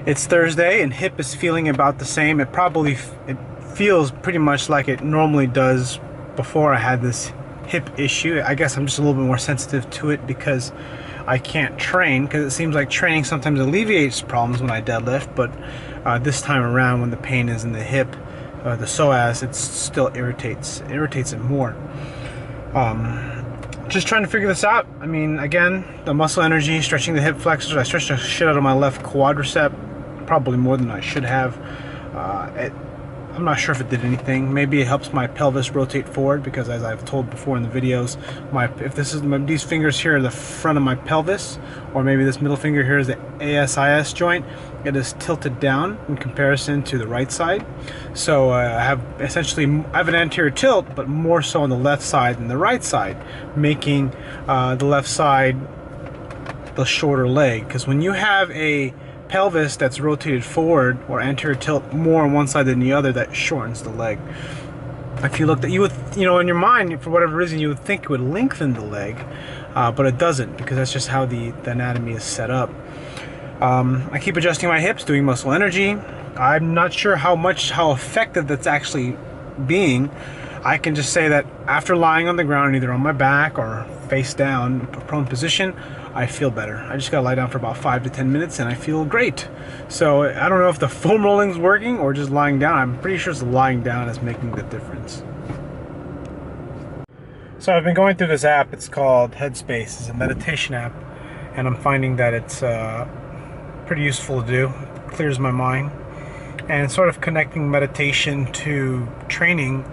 It's Thursday and hip is feeling about the same. It feels pretty much like it normally does before I had this hip issue. I guess I'm just a little bit more sensitive to it because I can't train, because it seems like training sometimes alleviates problems when I deadlift, but this time around when the pain is in the hip, the psoas, it still irritates it more. Just trying to figure this out. I mean, again, the muscle energy, stretching the hip flexors. I stretched the shit out of my left quadricep, probably more than I should have. I'm not sure if it did anything. Maybe it helps my pelvis rotate forward, because as I've told before in the videos, these fingers here are the front of my pelvis, or maybe this middle finger here is the ASIS joint. It is tilted down in comparison to the right side. So I have an anterior tilt, but more so on the left side than the right side, making the left side the shorter leg. Because when you have a pelvis that's rotated forward, or anterior tilt more on one side than the other, that shortens the leg. If you looked at, you would, in your mind, for whatever reason, you would think it would lengthen the leg, but it doesn't, because that's just how the anatomy is set up. I keep adjusting my hips, doing muscle energy. I'm not sure how effective that's actually being. I can just say that after lying on the ground, either on my back or face down, prone position, I feel better. I just gotta lie down for about 5 to 10 minutes and I feel great. So I don't know if the foam rolling is working or just lying down. I'm pretty sure it's lying down is making the difference. So I've been going through this app. It's called Headspace. It's a meditation app, and I'm finding that it's pretty useful to do. It clears my mind, and sort of connecting meditation to training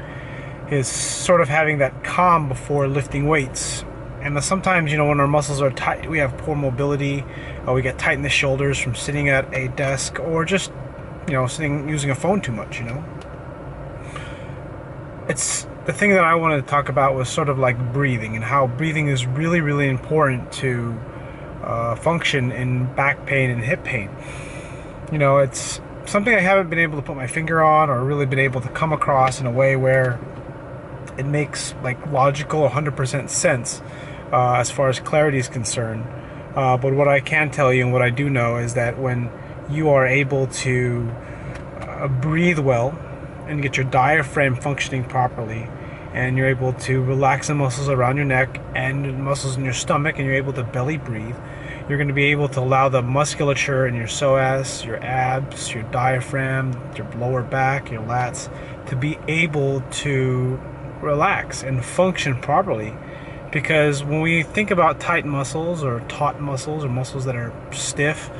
is sort of having that calm before lifting weights. And sometimes, when our muscles are tight, we have poor mobility, we get tight in the shoulders from sitting at a desk, or just, using a phone too much, It's the thing that I wanted to talk about was sort of like breathing, and how breathing is really, really important to function in back pain and hip pain. It's something I haven't been able to put my finger on, or really been able to come across in a way where it makes logical 100% sense as far as clarity is concerned. But what I can tell you, and what I do know, is that when you are able to breathe well and get your diaphragm functioning properly, and you're able to relax the muscles around your neck and the muscles in your stomach, and you're able to belly breathe, you're going to be able to allow the musculature in your psoas, your abs, your diaphragm, your lower back, your lats, to be able to relax and function properly. Because when we think about tight muscles, or taut muscles, or muscles that are stiff,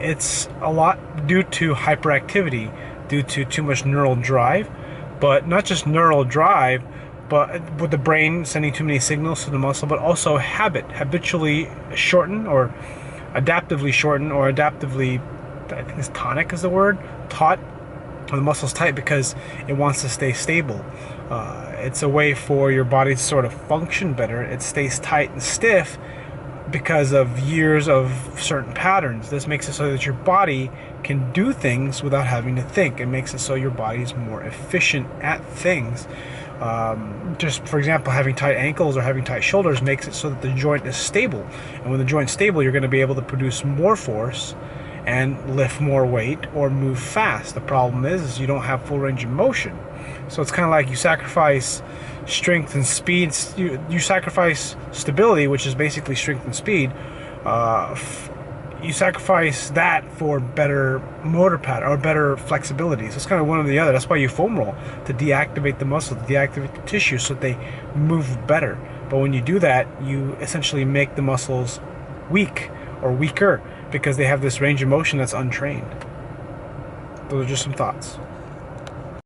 it's a lot due to hyperactivity, due to too much neural drive. But not just neural drive, but with the brain sending too many signals to the muscle, but also habitually shorten, or adaptively shorten, or adaptively, I think it's tonic is the word, taut. The muscle's tight because it wants to stay stable. It's a way for your body to sort of function better. It stays tight and stiff because of years of certain patterns. This makes it so that your body can do things without having to think. It makes it so your body is more efficient at things. Just for example, having tight ankles or having tight shoulders makes it so that the joint is stable. And when the joint's stable, you're going to be able to produce more force and lift more weight or move fast. The problem is you don't have full range of motion. So it's kind of like you sacrifice strength and speed. You sacrifice stability, which is basically strength and speed. You sacrifice that for better motor pattern, or better flexibility. So it's kind of one or the other. That's why you foam roll, to deactivate the muscle, to deactivate the tissue, so that they move better. But when you do that, you essentially make the muscles weak or weaker, because they have this range of motion that's untrained. Those are just some thoughts.